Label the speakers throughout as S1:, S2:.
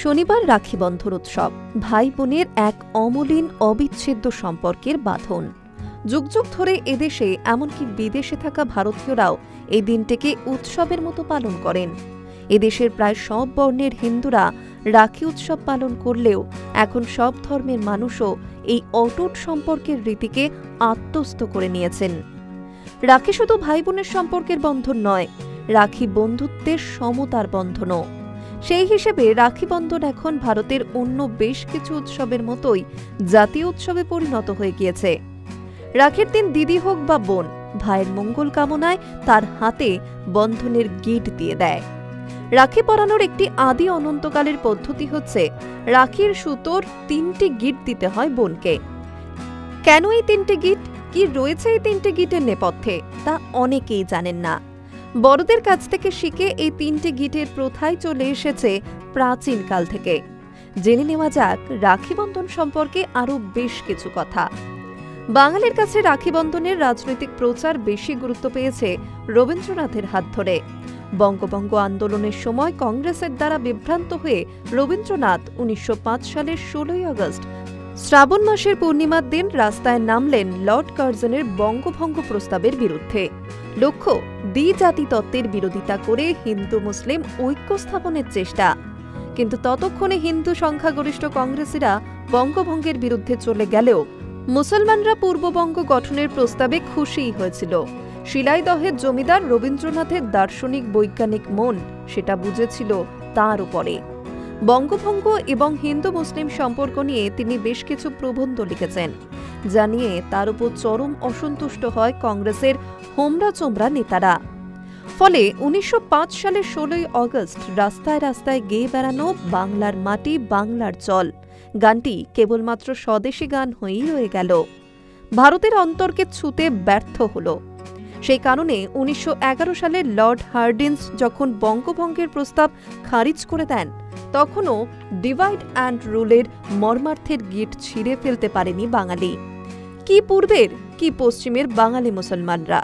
S1: শনিবার রাখি বন্ধন উৎসব ভাই বোনের এক অমলিন অবিচ্ছেদ্য সম্পর্কের বাঁধন। যুগ যুগ ধরে এদেশে এমনকি বিদেশে থাকা ভারতীয়রাও এই দিনটিকে উৎসবের মতো পালন করেন। এদেশের প্রায় সব বর্ণের হিন্দুরা রাখি উৎসব পালন করলেও এখন সব ধর্মের মানুষও এই অটুট সম্পর্কের রীতিকে আত্মস্থ করে নিয়েছেন। রাখি শুধু ভাই বোনের সম্পর্কের বন্ধন নয়, রাখি বন্ধুত্বের সমতার বন্ধনও। সেই হিসেবে রাখি বন্ধন এখন ভারতের অন্য বেশ কিছু উৎসবের মতোই জাতীয় উৎসবে পরিণত হয়ে গিয়েছে। রাখির দিন দিদি হোক বা বোন, ভাইয়ের মঙ্গল কামনায় তার হাতে বন্ধনের গিট দিয়ে দেয়। রাখি পরানোর একটি আদি অনন্তকালের পদ্ধতি হচ্ছে রাখির সুতোর 3টি গিট দিতে হয় বোনকে। কেন এই 3টে গিট, কি রয়েছে এই 3টে গিটের নেপথ্যে, তা অনেকেই জানেন না। বড়দের কাছ থেকে শিখে এই 3টে গিটের প্রথাই চলে এসেছে প্রাচীনকাল থেকে। জেনে নেওয়া যাক রাখি বন্ধন সম্পর্কে আরও বেশ কিছু কথা। বাঙালির কাছে রাখি বন্ধনের রাজনৈতিক প্রচার বেশি গুরুত্ব পেয়েছে রবীন্দ্রনাথের হাত ধরে। বঙ্গভঙ্গ আন্দোলনের সময় কংগ্রেসের দ্বারা বিভ্রান্ত হয়ে রবীন্দ্রনাথ 1905 সালের 16ই আগস্ট শ্রাবণ মাসের পূর্ণিমার দিন রাস্তায় নামলেন লর্ড কার্জনের বঙ্গভঙ্গ প্রস্তাবের বিরুদ্ধে। লক্ষ্য দ্বিজাতি তত্ত্বের বিরোধিতা করে হিন্দু মুসলিম ঐক্য স্থাপনের চেষ্টা। কিন্তু ততক্ষণে হিন্দু সংখ্যাগরিষ্ঠ কংগ্রেসীরা বঙ্গভঙ্গের বিরুদ্ধে চলে গেলেও মুসলমানরা পূর্ববঙ্গ গঠনের প্রস্তাবে খুশিই হয়েছিল। শিলাইদহের জমিদার রবীন্দ্রনাথের দার্শনিক বৈজ্ঞানিক মন সেটা বুঝেছিল তার উপরে। বঙ্গভঙ্গ এবং হিন্দু মুসলিম সম্পর্ক নিয়ে তিনি বেশ কিছু প্রবন্ধ লিখেছেন, যা নিয়ে তার উপর চরম অসন্তুষ্ট হয় কংগ্রেসের হোমরা চোমরা নেতারা। ফলে 1905 সালের 16ই আগস্ট রাস্তায় রাস্তায় গেয়ে বেড়ানো বাংলার মাটি বাংলার জল গানটি কেবলমাত্র স্বদেশী গান হয়েই রয়ে গেল, ভারতের অন্তরকে ছুঁতে ব্যর্থ হল। সেই কারণে 1911 সালে লর্ড হার্ডিঞ্জ যখন বঙ্গভঙ্গের প্রস্তাব খারিজ করে দেন, তখনও ডিভাইড অ্যান্ড রুলের মর্মার্থের গিট ছিঁড়ে ফেলতে পারেনি বাঙালি, কি পূর্বের কি পশ্চিমের বাঙালি মুসলমানরা।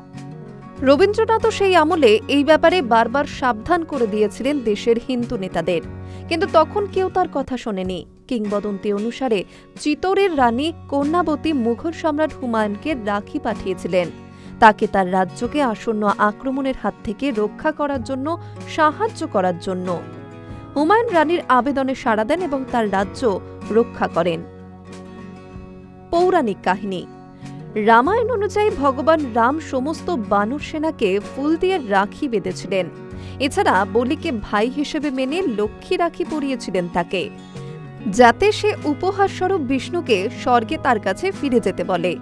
S1: রবীন্দ্রনাথও সেই আমলে এই ব্যাপারে বারবার সাবধান করে দিয়েছিলেন দেশের হিন্দু নেতাদের, কিন্তু তখন কেউ তার কথা শোনেনি। কিংবদন্তি অনুসারে চিতোরের রানী কন্যাবতী মুঘল সম্রাট হুমায়ুনকে রাখি পাঠিয়েছিলেন, তাকে তার রাজ্যকে আসন্ন আক্রমণের হাত থেকে রক্ষা করার জন্য সাহায্য করার জন্য। হুমায়ুন রানীর আবেদনে সাড়া দেন এবং তার রাজ্য রক্ষা করেন। পৌরাণিক কাহিনী রামায়ণ অনুযায়ী ভগবান রাম সমস্ত বানর সেনাকে ফুল দিয়ে রাখি বেঁধেছিলেন। এছাড়া বলিকে ভাই হিসেবে মেনে লক্ষ্মী রাখি পরিয়েছিলেন তাকে, যাতে সে উপহারস্বরূপ বিষ্ণুকে স্বর্গে তার কাছে ফিরে যেতে বলে।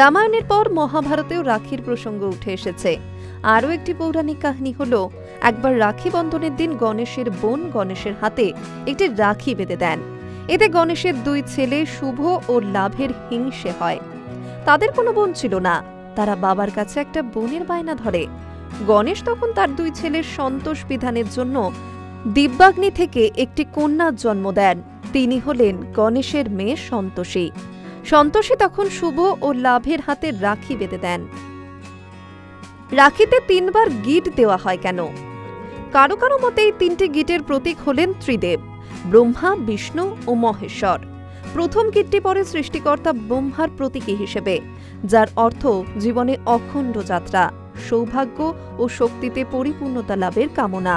S1: রামায়ণের পর মহাভারতেও রাখির প্রসঙ্গ উঠে এসেছে। আরও একটি পৌরাণিক কাহিনী হল, একবার রাখি বন্ধনের দিন গণেশের বোন গণেশের হাতে একটি রাখি বেঁধে দেন। এতে গণেশের 2 ছেলে শুভ ও লাভের হিংসে হয়। তাদের কোনো বোন ছিল না, তারা বাবার কাছে একটা বোনের বায়না ধরে। গণেশ তখন তার 2 ছেলের সন্তোষ বিধানের জন্য দিব্যাগ্নি থেকে একটি কন্যার জন্ম দেন। তিনি হলেন গণেশের মেয়ে সন্তোষী। সন্তোষী তখন শুভ ও লাভের হাতে রাখি বেঁধে দেন। রাখিতে 3 বার গিট দেওয়া হয় কেন? কারো কারো মতে এই 3টে গিটের প্রতীক হলেন ত্রিদেব, ব্রহ্মা, বিষ্ণু ও মহেশ্বর। প্রথম গিটটি পরে সৃষ্টিকর্তা ব্রহ্মার প্রতীকী হিসেবে, যার অর্থ জীবনে অখণ্ড যাত্রা, সৌভাগ্য ও শক্তিতে পরিপূর্ণতা লাভের কামনা।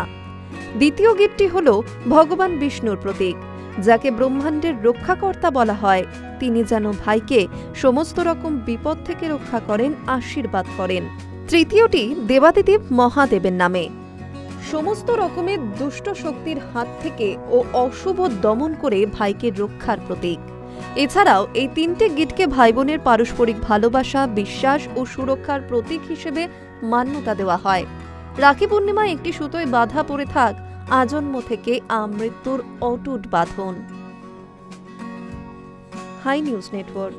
S1: দ্বিতীয় গিটটি হল ভগবান বিষ্ণুর প্রতীক, যাকে ব্রহ্মাণ্ডের রক্ষাকর্তা বলা হয়। তিনি যেন ভাইকে সমস্ত রকম বিপদ থেকে রক্ষা করেন, আশীর্বাদ করেন। তৃতীয়টি দেবাদিদেব মহাদেবের নামে, সমস্ত রকমের দুষ্ট শক্তির হাত থেকে ও অশুভ দমন করে ভাইকে রক্ষার প্রতীক। এছাড়াও এই 3টে গিটকে ভাই বোনের পারস্পরিক ভালোবাসা, বিশ্বাস ও সুরক্ষার প্রতীক হিসেবে মান্যতা দেওয়া হয়। রাখি পূর্ণিমায় একটি সুতোয় বাঁধা পড়ে থাক আজন্ম থেকে আমৃত্যুর অটুট বাঁধন। High News network.